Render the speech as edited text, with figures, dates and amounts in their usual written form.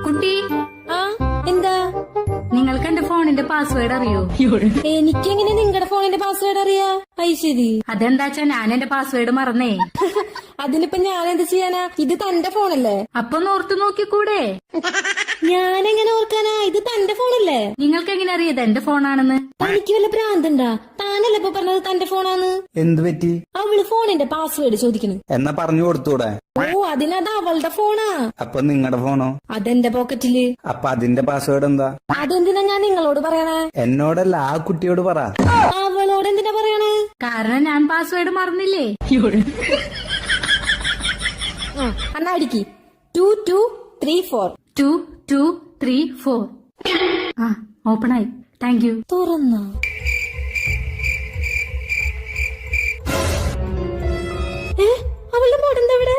കുട്ടി, ആ എന്താ? നിങ്ങൾക്ക് എന്റെ ഫോണിന്റെ പാസ്വേഡ് അറിയോ? എനിക്കെങ്ങനെ നിങ്ങളുടെ ഫോണിന്റെ പാസ്വേഡ് അറിയാ? ശരി. അതെന്താച്ചാ ഞാൻ എന്റെ പാസ്വേഡ് മറന്നേ. അതിനിപ്പോ ഞാൻ എന്ത് ചെയ്യാനാ? ഇത് തന്റെ ഫോണല്ലേ? അപ്പൊ ഓർത്തു നോക്കിക്കൂടെ? ഞാനെങ്ങനെ ഓർക്കാനാ? ഇത് തന്റെ ഫോണല്ലേ? നിങ്ങൾക്ക് എങ്ങനെ അറിയത് എന്റെ ഫോണാണെന്ന്? തനിക്ക് വല്ല ഭ്രാന്തണ്ടാ? താനല്ലേ ഇപ്പൊ പറഞ്ഞത് തന്റെ ഫോണാന്ന്? എന്ത് പറ്റി? അവള് ഫോണിന്റെ പാസ്വേഡ് ചോദിക്കണു. എന്നാ പറഞ്ഞു കൊടുത്തൂടെ? ഓ, അതിനത് അവളുടെ ഫോണാ. അപ്പൊ നിങ്ങളുടെ ഫോണോ? അതെന്റെ പോക്കറ്റില്. അപ്പൊ അതിന്റെ പാസ്വേഡ് എന്താ? അതെന്തിനാ ഞാൻ നിങ്ങളോട് പറയണേ? എന്നോടല്ല, ആ കുട്ടിയോട് പറ. അവളോട് എന്തിനാ പറയണേ? കാരണം ഞാൻ പാസ്വേഡ് മറന്നില്ലേ. എന്നാ അടിക്ക്. 2234. 2234. ആ, ഓപ്പണായി. Thank you. തുറന്ന അവളുടെ മോഡെന്താ ഇവിടെ?